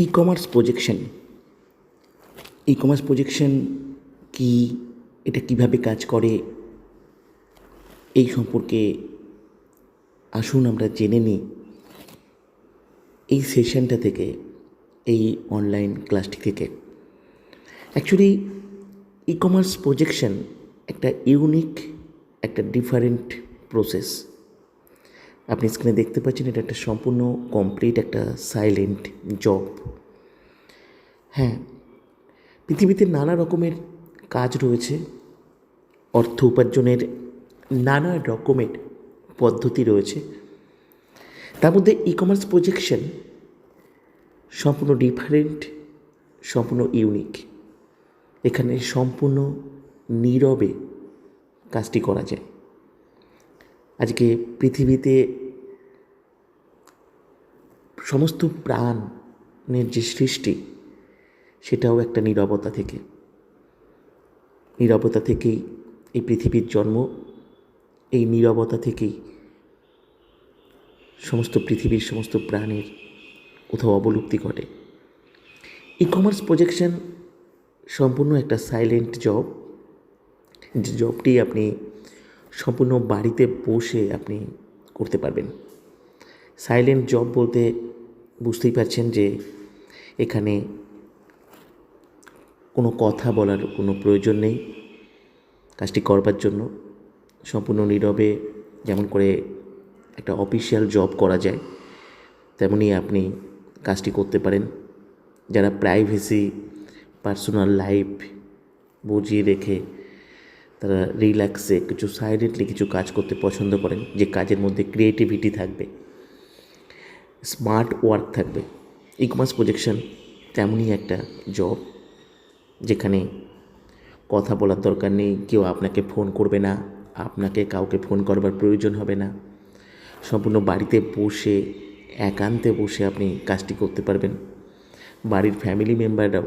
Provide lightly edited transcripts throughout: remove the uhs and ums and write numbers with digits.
E commerce projection কি, এটা কিভাবে কাজ করে, এই সম্পর্কে আসুন আমরা জেনে নিই এই সেশনটা থেকে, এই অনলাইন ক্লাসটি থেকে। অ্যাকচুয়ালি ই প্রজেকশন একটা ইউনিক, একটা ডিফারেন্ট প্রসেস। আপনি স্ক্রিনে দেখতে পাচ্ছেন, এটা একটা সম্পূর্ণ কমপ্লিট একটা সাইলেন্ট জব। হ্যাঁ, পৃথিবীতে নানা রকমের কাজ রয়েছে, অর্থ উপার্জনের নানা রকমের পদ্ধতি রয়েছে। তার মধ্যে প্রজেকশন সম্পূর্ণ ডিফারেন্ট, সম্পূর্ণ ইউনিক। এখানে সম্পূর্ণ নীরবে কাজটি করা যায়। আজকে পৃথিবীতে সমস্ত প্রাণের যে সৃষ্টি, সেটাও একটা নীরবতা থেকেই এই পৃথিবীর জন্ম। এই নীরবতা থেকেই সমস্ত পৃথিবীর সমস্ত প্রাণের কোথাও অবলুপ্তি ঘটে। প্রজেকশন সম্পূর্ণ একটা সাইলেন্ট জব, যে জবটি আপনি সম্পূর্ণ বাড়িতে বসে আপনি করতে পারবেন। সাইলেন্ট জব বলতে বুঝতেই পারছেন যে এখানে কোনো কথা বলার কোনো প্রয়োজন নেই। কাজটি করবার জন্য সম্পূর্ণ নীরবে, যেমন করে একটা অফিসিয়াল জব করা যায়, তেমনি আপনি কাজটি করতে পারেন। যারা প্রাইভেসি, পার্সোনাল লাইফ বজিয়ে রেখে তারা রিল্যাক্সে কিছু সাইলেন্টলি কিছু কাজ করতে পছন্দ করেন, যে কাজের মধ্যে ক্রিয়েটিভিটি থাকবে, স্মার্ট ওয়ার্ক থাকবে, প্রজেকশন তেমনই একটা জব, যেখানে কথা বলার দরকার নেই। কেউ আপনাকে ফোন করবে না, আপনাকে কাউকে ফোন করবার প্রয়োজন হবে না। সম্পূর্ণ বাড়িতে বসে, একান্তে বসে আপনি কাজটি করতে পারবেন। বাড়ির ফ্যামিলি মেম্বাররাও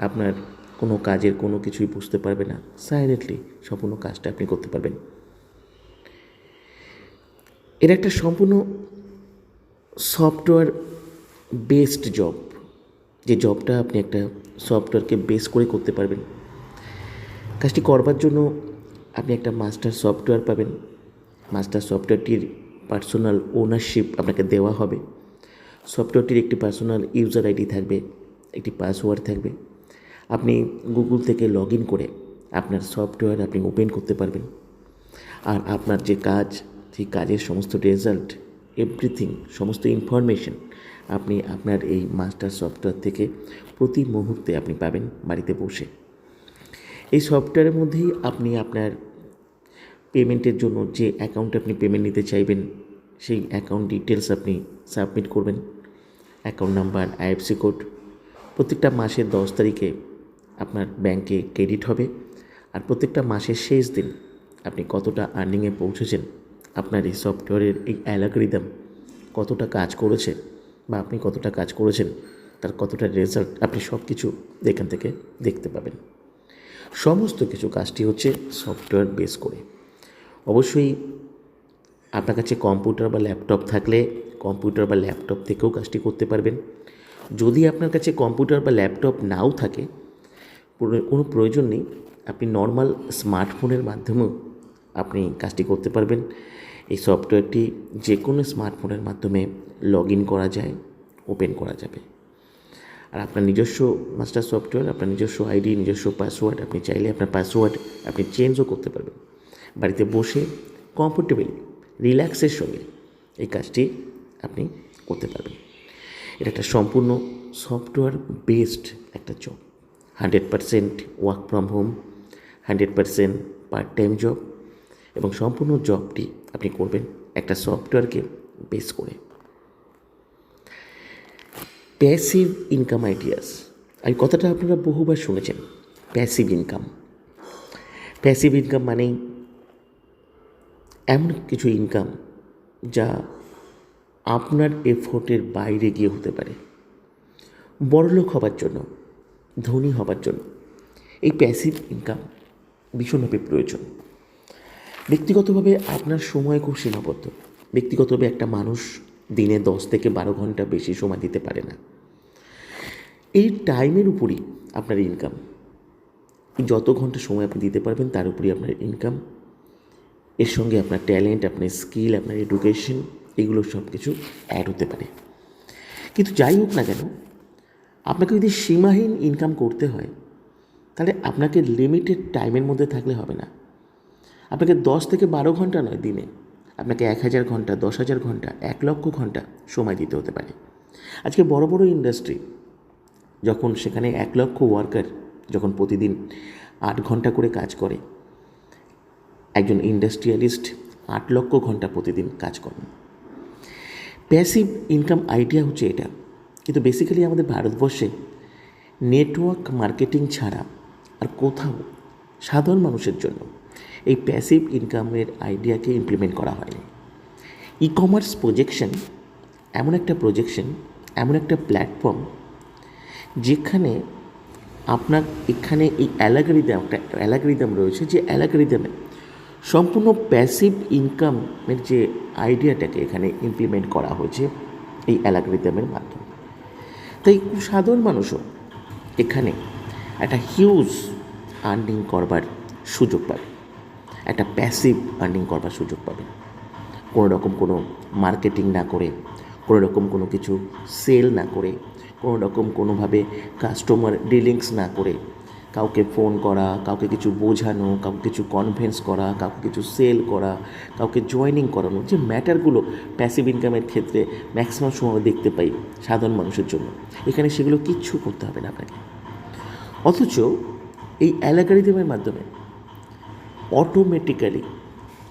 আপনার কোনো কাজের কোনো কিছুই বুঝতে পারবে না। সাইলেন্টলি সম্পূর্ণ কাজটা আপনি করতে পারবেন। এটা একটা সম্পূর্ণ সফটওয়্যার বেসড জব, যে জবটা আপনি একটা সফটওয়্যারকে বেস করে করতে পারবেন। কাজটি করবার জন্য আপনি একটা মাস্টার সফটওয়্যার পাবেন। মাস্টার সফটওয়্যারটির পার্সোনাল ওনারশিপ আপনাকে দেওয়া হবে। সফটওয়্যারটির একটি পার্সোনাল ইউজার আইডি থাকবে, একটি পাসওয়ার্ড থাকবে। আপনি গুগল থেকে লগ ইন করে আপনার সফটওয়্যার আপনি ওপেন করতে পারবেন। আর আপনার যে কাজ, সেই কাজের সমস্ত রেজাল্ট, এভরিথিং, সমস্ত ইনফরমেশন আপনি আপনার এই মাস্টার সফটওয়্যার থেকে প্রতি মুহূর্তে আপনি পাবেন বাড়িতে বসে। এই সফটওয়্যারের মধ্যেই আপনি আপনার পেমেন্টের জন্য যে অ্যাকাউন্টে আপনি পেমেন্ট নিতে চাইবেন, সেই অ্যাকাউন্ট ডিটেলস আপনি সাবমিট করবেন। অ্যাকাউন্ট নাম্বার, আইএফসি কোড প্রত্যেকটা মাসের 10 তারিখে আপনার ব্যাংকে ক্রেডিট হবে। আর প্রত্যেকটা মাসের শেষ দিন আপনি কতটা আর্নিংয়ে পৌঁছেছেন, আপনার এই সফটওয়্যারের এই অ্যালগরিদম কতটা কাজ করেছে, বা আপনি কতটা কাজ করেছেন, তার কতটা রেজাল্ট, আপনি সব কিছু এখান থেকে দেখতে পাবেন। সমস্ত কিছু কাজটি হচ্ছে সফটওয়্যার বেস করে। অবশ্যই আপনার কাছে কম্পিউটার বা ল্যাপটপ থাকলে কম্পিউটার বা ল্যাপটপ থেকেও কাজটি করতে পারবেন। যদি আপনার কাছে কম্পিউটার বা ল্যাপটপ নাও থাকে, কোনো প্রয়োজন নেই, আপনি নর্মাল স্মার্টফোনের মাধ্যমেও আপনি কাজটি করতে পারবেন। এই সফটওয়্যারটি যে কোনো স্মার্টফোনের মাধ্যমে লগ ইন করা যায়, ওপেন করা যাবে। আর আপনার নিজস্ব মাস্টার সফটওয়্যার, আপনার নিজস্ব আইডি, নিজস্ব পাসওয়ার্ড, আপনি চাইলে আপনার পাসওয়ার্ড আপনি চেঞ্জও করতে পারবেন। বাড়িতে বসে কমফোর্টেবলি, রিল্যাক্সের সঙ্গে এই কাজটি আপনি করতে পারবেন। এটা একটা সম্পূর্ণ সফটওয়্যার বেসড একটা job. 100% work from home, 100% part time job, এবং সম্পূর্ণ জবটি আপনি করবেন একটা সফটওয়্যারকে বেস করে। প্যাসিভ ইনকাম আইডিয়াস, এই কথাটা আপনারা বহুবার শুনেছেন। প্যাসিভ ইনকাম মানেই এমন কিছু ইনকাম যা আপনার এফোর্টের বাইরে গিয়ে হতে পারে। বড়লোক হবার জন্য, ধনী হবার জন্য এই প্যাসিভ ইনকাম ভীষণভাবে প্রয়োজন। ব্যক্তিগতভাবে আপনার সময় খুব সীমাবদ্ধ। ব্যক্তিগতভাবে একটা মানুষ দিনে 10 থেকে 12 ঘন্টা বেশি সময় দিতে পারে না। এই টাইমের উপরই আপনার ইনকাম, যত ঘন্টা সময় আপনি দিতে পারবেন তার উপরই আপনার ইনকাম। এর সঙ্গে আপনার ট্যালেন্ট, আপনার স্কিল, আপনার এডুকেশন, এগুলো সব কিছু অ্যাড হতে পারে। কিন্তু যাই হোক না কেন, আপনাকে যদি সীমাহীন ইনকাম করতে হয় তাহলে আপনাকে লিমিটেড টাইমের মধ্যে থাকলে হবে না। আপনাকে 10 থেকে 12 ঘন্টা নয় দিনে, আপনাকে 1000 ঘন্টা, 10,000 ঘন্টা, 1,00,000 ঘন্টা সময় দিতে হতে পারে। আজকে বড় বড় ইন্ডাস্ট্রি যখন সেখানে 1,00,000 ওয়ার্কার যখন প্রতিদিন 8 ঘন্টা করে কাজ করে, একজন ইন্ডাস্ট্রিয়ালিস্ট 8,00,000 ঘন্টা প্রতিদিন কাজ করেন। প্যাসিভ ইনকাম আইডিয়া হচ্ছে এটা, কিন্তু বেসিক্যালি আমাদের ভারতবর্ষে নেটওয়ার্ক মার্কেটিং ছাড়া আর কোথাও সাধারণ মানুষের জন্য এই প্যাসিভ ইনকামের আইডিয়াকে ইমপ্লিমেন্ট করা হয়নি। ই কমার্স প্রজেকশন এমন একটা প্রজেকশন, এমন একটা প্ল্যাটফর্ম যেখানে আপনার এখানে এই একটা অ্যালগরিদম রয়েছে, যে অ্যালগরিদমে সম্পূর্ণ প্যাসিভ ইনকামের যে আইডিয়াটাকে এখানে ইমপ্লিমেন্ট করা হয়েছে এই অ্যালগরিদমের মাধ্যমে। তাই সাধারণ মানুষও এখানে একটা হিউজ আর্নিং করবার সুযোগ পাবে, একটা প্যাসিভ আর্নিং করবার সুযোগ পাবে। কোনো রকম কোনো মার্কেটিং না করে, কোনো রকম কোনো কিছু সেল না করে, কোনো রকম কোনোভাবে কাস্টমার ডিলিংস না করে, কাউকে ফোন করা, কাউকে কিছু বোঝানো, কাউকে কিছু কনভিন্স করা, কাউকে কিছু সেল করা, কাউকে জয়েনিং করানো, যে ম্যাটারগুলো প্যাসিভ ইনকামের ক্ষেত্রে ম্যাক্সিমাম সময় দেখতে পাই সাধারণ মানুষের জন্য, এখানে সেগুলো কিচ্ছু করতে হবে না আপনাকে। অথচ এই অ্যালগরিদমের মাধ্যমে অটোমেটিক্যালি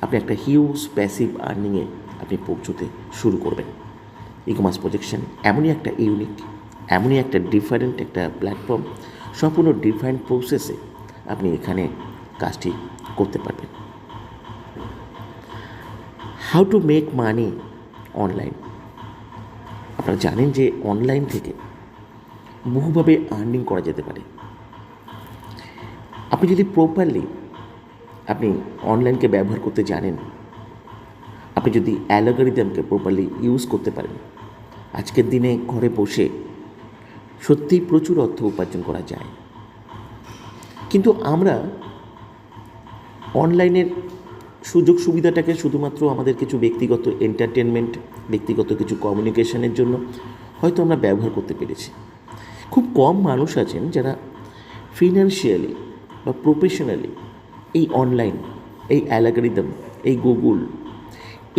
আপনি একটা হিউজ প্যাসিভ আর্নিংয়ে আপনি পৌঁছতে শুরু করবেন। ই কমার্স প্রজেকশন এমনই একটা ইউনিক, এমনই একটা ডিফারেন্ট একটা প্ল্যাটফর্ম, সম্পূর্ণ ডিফারেন্ট প্রসেসে আপনি এখানে কাজটি করতে পারবেন। How to make money online. আপনারা জানেন যে অনলাইন থেকে বহুভাবে আর্নিং করা যেতে পারে। আপনি যদি প্রপারলি আপনি অনলাইনকে ব্যবহার করতে জানেন, আপনি যদি অ্যালগরিদমকে প্রপারলি ইউজ করতে পারেন, আজকের দিনে ঘরে বসে সত্যিই প্রচুর অর্থ উপার্জন করা যায়। কিন্তু আমরা অনলাইনের সুযোগ সুবিধাটাকে শুধুমাত্র আমাদের কিছু ব্যক্তিগত এন্টারটেনমেন্ট, ব্যক্তিগত কিছু কমিউনিকেশনের জন্য হয়তো আমরা ব্যবহার করতে পেরেছি। খুব কম মানুষ আছেন যারা ফিনান্সিয়ালি বা প্রফেশনালি এই অনলাইন, এই অ্যালগরিদম, এই গুগল,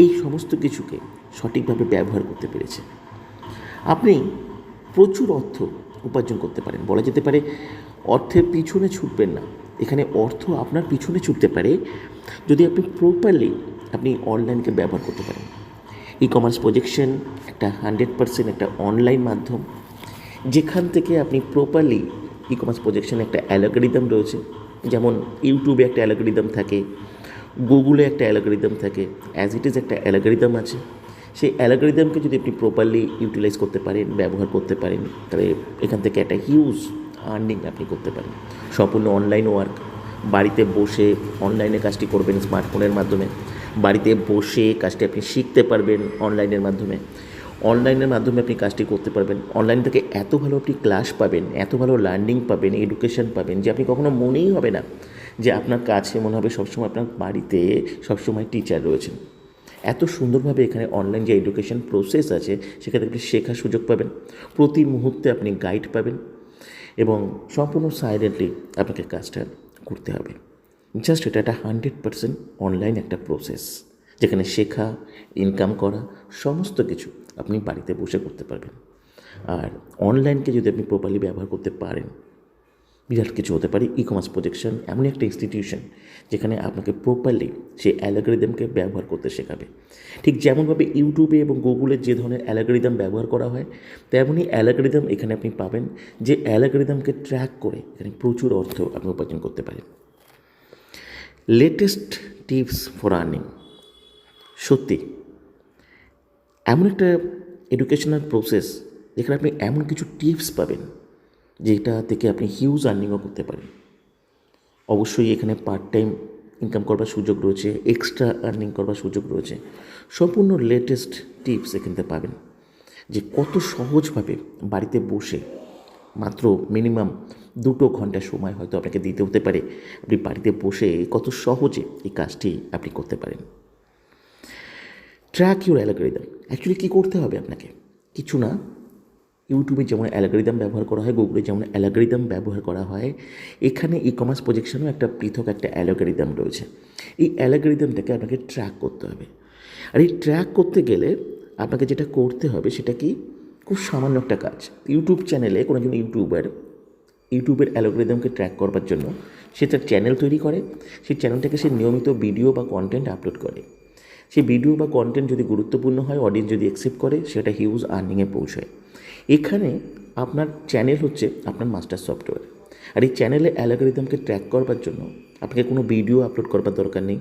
এই সমস্ত কিছুকে সঠিকভাবে ব্যবহার করতে পেরেছে। আপনি প্রচুর অর্থ উপার্জন করতে পারেন। বলা যেতে পারে অর্থের পিছনে ছুটবেন না, এখানে অর্থ আপনার পিছনে ছুটতে পারে যদি আপনি প্রপারলি আপনি অনলাইনকে ব্যবহার করতে পারেন। ই কমার্স প্রজেকশন একটা 100% একটা অনলাইন মাধ্যম, যেখান থেকে আপনি প্রপারলি ই কমার্স প্রজেকশনে একটা অ্যালগরিদম রয়েছে, যেমন ইউটিউবে একটা অ্যালগরিদম থাকে, গুগলে একটা অ্যালগরিদম থাকে, অ্যাজ ইট ইজ একটা অ্যালগরিদম আছে। সেই অ্যালগরিদমকে যদি আপনি প্রপারলি ইউটিলাইজ করতে পারেন, ব্যবহার করতে পারেন, তাহলে এখান থেকে একটা হিউজ আর্নিং আপনি করতে পারেন। সম্পূর্ণ অনলাইন ওয়ার্ক, বাড়িতে বসে অনলাইনে কাজটি করবেন স্মার্টফোনের মাধ্যমে, বাড়িতে বসে কাজটি আপনি শিখতে পারবেন অনলাইনের মাধ্যমে, অনলাইনের মাধ্যমে আপনি কাজটি করতে পারবেন। অনলাইন থেকে এত ভালো আপনি ক্লাস পাবেন, এত ভালো লার্নিং পাবেন, এডুকেশন পাবেন, যে আপনি কখনো মনেই হবে না যে আপনার কাছে মনে হবে সবসময় আপনার বাড়িতে সবসময় টিচার রয়েছেন। এত সুন্দরভাবে এখানে অনলাইন যে এডুকেশন প্রসেস আছে সেখানে আপনি শেখার সুযোগ পাবেন, প্রতি মুহূর্তে আপনি গাইড পাবেন, এবং সম্পূর্ণ সাইলেন্টলি আপনাকে কাজটা করতে হবে। জাস্ট এটা একটা 100% অনলাইন একটা প্রসেস, যেখানে শেখা, ইনকাম করা, সমস্ত কিছু আপনি বাড়িতে বসে করতে পারবেন। আর অনলাইনকে যদি আপনি প্রপারলি ব্যবহার করতে পারেন, বিরাট কিছু হতে পারে। ই কমার্স প্রজেকশন এমনই একটা ইনস্টিটিউশন যেখানে আপনাকে প্রপারলি সেই অ্যালগরিদমকে ব্যবহার করতে শেখাবে। ঠিক যেমনভাবে ইউটিউবে এবং গুগলের যে ধরনের অ্যালগরিদম ব্যবহার করা হয়, তেমনই অ্যালগরিদম এখানে আপনি পাবেন, যে অ্যালগরিদমকে ট্র্যাক করে এখানে প্রচুর অর্থ আপনি উপার্জন করতে পারেন। Latest tips for earning. সত্যি এমন একটা এডুকেশনাল প্রসেস যেখানে আপনি এমন কিছু টিপস পাবেন যেটা থেকে আপনি হিউজ আর্নিংও করতে পারেন। অবশ্যই এখানে পার্ট টাইম ইনকাম করবার সুযোগ রয়েছে, এক্সট্রা আর্নিং করবার সুযোগ রয়েছে। সম্পূর্ণ লেটেস্ট টিপস এখান থেকে পাবেন, যে কত সহজভাবে বাড়িতে বসে মাত্র মিনিমাম 2 ঘন্টা সময় হয়তো আপনাকে দিতে হতে পারে। আপনি বাড়িতে বসে কত সহজে এই কাজটি আপনি করতে পারেন। Track your algorithm. অ্যাকচুয়ালি কী করতে হবে আপনাকে? কিছু না, ইউটিউবে যেমন অ্যালগরিদম ব্যবহার করা হয়, গুগলে যেমন অ্যালগরিদম ব্যবহার করা হয়, এখানে ই কমার্স প্রজেকশনেও একটা পৃথক একটা অ্যালগরিদম রয়েছে। এই অ্যালগরিদমটাকে আপনাকে ট্র্যাক করতে হবে। আর এই ট্র্যাক করতে গেলে আপনাকে যেটা করতে হবে সেটা কি, খুব সামান্য একটা কাজ। ইউটিউব চ্যানেলে কোনো একজন ইউটিউবের অ্যালগরিদমকে ট্র্যাক করবার জন্য সে তার চ্যানেল তৈরি করে, সেই চ্যানেলটাকে সে নিয়মিত ভিডিও বা কন্টেন্ট আপলোড করে। সেই ভিডিও বা কন্টেন্ট যদি গুরুত্বপূর্ণ হয়, অডিয়েন্স যদি অ্যাকসেপ্ট করে, সেটা হিউজ আর্নিংয়ে পৌঁছায়। এখানে আপনার চ্যানেল হচ্ছে আপনার মাস্টার সফটওয়্যার। আর এই চ্যানেলে অ্যালগরিদমকে ট্র্যাক করবার জন্য আপনাকে কোনো ভিডিও আপলোড করবার দরকার নেই,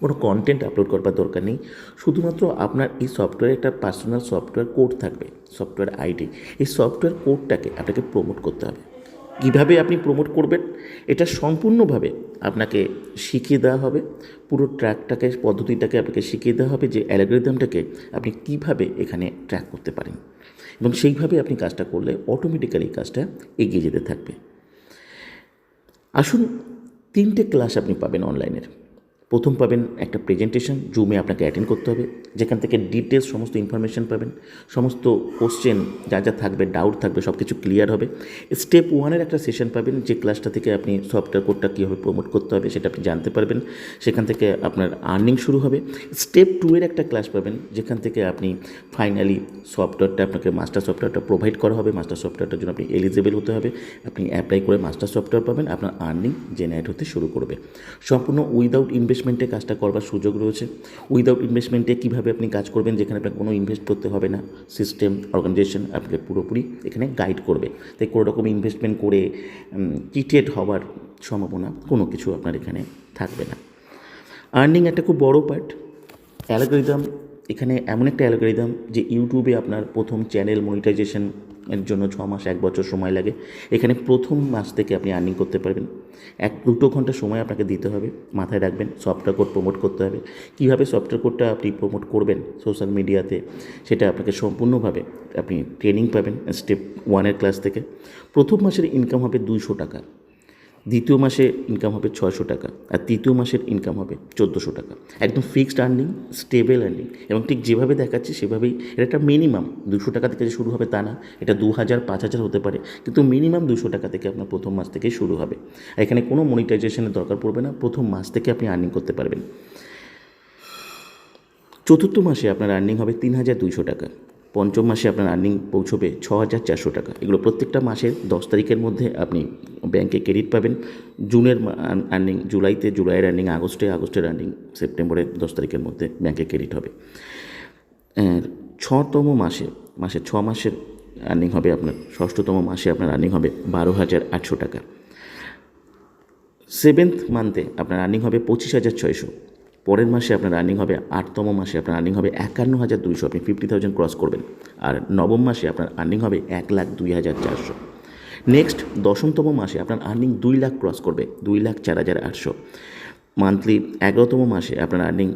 কোনো কন্টেন্ট আপলোড করবার দরকার নেই। শুধুমাত্র আপনার এই সফটওয়্যারে একটা পার্সোনাল সফটওয়্যার কোড থাকবে, সফটওয়্যার আইডি। এই সফটওয়্যার কোডটাকে আপনাকে প্রমোট করতে হবে। কীভাবে আপনি প্রমোট করবেন এটা সম্পূর্ণভাবে আপনাকে শিখিয়ে দেওয়া হবে। পুরো ট্র্যাকটাকে, পদ্ধতিটাকে আপনাকে শিখিয়ে দেওয়া হবে যে অ্যালগরিদমটাকে আপনি কীভাবে এখানে ট্র্যাক করতে পারেন, এবং সেইভাবে আপনি কাজটা করলে অটোমেটিক্যালি কাজটা এগিয়ে যেতে থাকবে। আসুন, 3টে ক্লাস আপনি পাবেন অনলাইনের। প্রথম পাবেন একটা প্রেজেন্টেশন, জুমে আপনাকে অ্যাটেন্ড করতে হবে, যেখান থেকে ডিটেলস সমস্ত ইনফরমেশান পাবেন, সমস্ত কোশ্চেন যা যা থাকবে, ডাউট থাকবে, সব কিছু ক্লিয়ার হবে। স্টেপ 1-এর একটা সেশন পাবেন, যে ক্লাসটা থেকে আপনি সফটওয়্যার কোডটা কীভাবে প্রমোট করতে হবে সেটা আপনি জানতে পারবেন। সেখান থেকে আপনার আর্নিং শুরু হবে। স্টেপ 2-এর একটা ক্লাস পাবেন, যেখান থেকে আপনি ফাইনালি সফটওয়্যারটা, আপনাকে মাস্টার সফটওয়্যারটা প্রোভাইড করা হবে। মাস্টার সফটওয়্যারটার জন্য আপনি এলিজিবল হতে হবে, আপনি অ্যাপ্লাই করে মাস্টার সফটওয়্যার পাবেন, আপনার আর্নিং জেনারেট হতে শুরু করবে। সম্পূর্ণ উইদাউট ইনভেস্টমেন্টে কাজটা করবার সুযোগ রয়েছে। উইদাউট ইনভেস্টমেন্টে কীভাবে আপনি কাজ করবেন, যেখানে আপনাকে কোনো ইনভেস্ট করতে হবে না। সিস্টেম, অর্গানাইজেশন আপনাকে পুরোপুরি এখানে গাইড করবে। তাই কোনো রকম ইনভেস্টমেন্ট করে চিটেড হওয়ার সম্ভাবনা কোনো কিছু আপনার এখানে থাকবে না। আর্নিং একটা খুব বড় পার্ট। অ্যালগরিদম এখানে এমন একটা অ্যালগরিদম যে ইউটিউবে আপনার প্রথম চ্যানেল মনিটাইজেশন এর জন্য 6 মাস 1 বছর সময় লাগে। এখানে প্রথম মাস থেকে আপনি আর্নিং করতে পারবেন। 1-2 ঘন্টা সময় আপনাকে দিতে হবে। মাথায় রাখবেন, সফটওয়্যার কোড প্রমোট করতে হবে। কীভাবে সফটওয়্যার কোডটা আপনি প্রমোট করবেন সোশ্যাল মিডিয়াতে, সেটা আপনাকে সম্পূর্ণভাবে আপনি ট্রেনিং পাবেন স্টেপ 1-এর ক্লাস থেকে। প্রথম মাসের ইনকাম হবে 200 টাকা, দ্বিতীয় মাসে ইনকাম হবে 600 টাকা, আর তৃতীয় মাসের ইনকাম হবে 1400 টাকা। একদম ফিক্সড আর্নিং, স্টেবল আর্নিং, এবং ঠিক যেভাবে দেখাচ্ছি সেভাবেই। এটা একটা মিনিমাম 200 টাকা থেকে যে শুরু হবে তা না, এটা 2000, 5000 হতে পারে, কিন্তু মিনিমাম 200 টাকা থেকে আপনার প্রথম মাস থেকে শুরু হবে। এখানে কোনো মনিটাইজেশনের দরকার পড়বে না, প্রথম মাস থেকে আপনি আর্নিং করতে পারবেন। চতুর্থ মাসে আপনার আর্নিং হবে 3200 টাকা, পঞ্চম মাসে আপনার আর্নিং পৌঁছবে 6400 টাকা। এগুলো প্রত্যেকটা মাসের 10 তারিখের মধ্যে আপনি ব্যাংকে ক্রেডিট পাবেন। জুনের আর্নিং জুলাইতে, জুলাইয়ের আর্নিং আগস্টে, আগস্টের আর্নিং সেপ্টেম্বরের 10 তারিখের মধ্যে ব্যাংকে ক্রেডিট হবে। 6তম মাসে 6 মাসের আর্নিং হবে আপনার, 6তম মাসে আপনার আর্নিং হবে 12800 টাকা। 7th মান্থে আপনার আর্নিং হবে 25600। পরের মাসে আপনার আর্নিং হবে, 8তম মাসে আপনার আর্নিং হবে 51200, আপনি 50,000 ক্রস করবেন। আর নবম মাসে আপনার আর্নিং হবে 1,02,400। নেক্সট 10তম মাসে আপনার আর্নিং 2 লাখ ক্রস করবে, 2,04,800। মান্থলি 11তম মাসে আপনার আর্নিং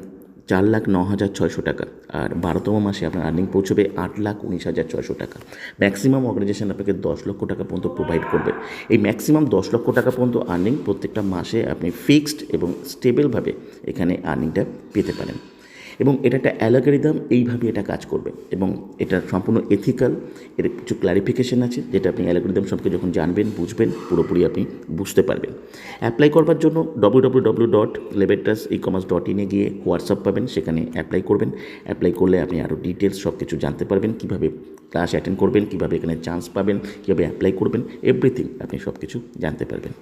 4,09,600 টাকা, আর 12তম মাসে আপনার আর্নিং পৌঁছবে 8,19,600 টাকা। ম্যাক্সিমাম অর্গানাইজেশন আপনাকে 10 লক্ষ টাকা পর্যন্ত প্রোভাইড করবে। এই ম্যাক্সিমাম 10 লক্ষ টাকা পর্যন্ত আর্নিং প্রত্যেকটা মাসে আপনি ফিক্সড এবং স্টেবলভাবে এখানে আর্নিংটা পেতে পারেন। এবং এটা একটা অ্যালগরিদম, এইভাবে এটা কাজ করবে, এবং এটা সম্পূর্ণ এথিক্যাল। এর কিছু ক্লারিফিকেশন আছে, যেটা আপনি অ্যালগরিদম সম্পর্কে যখন জানবেন, বুঝবেন, পুরোপুরি আপনি বুঝতে পারবেন। অ্যাপ্লাই করবার জন্য www.lebetrasecommerce.in গিয়ে হোয়াটসঅ্যাপ পাবেন, সেখানে অ্যাপ্লাই করবেন। অ্যাপ্লাই করলে আপনি আরও ডিটেলস সব কিছু জানতে পারবেন, কীভাবে ক্লাস অ্যাটেন্ড করবেন, কীভাবে এখানে চান্স পাবেন, কীভাবে অ্যাপ্লাই করবেন, এভরিথিং আপনি সব কিছু জানতে পারবেন।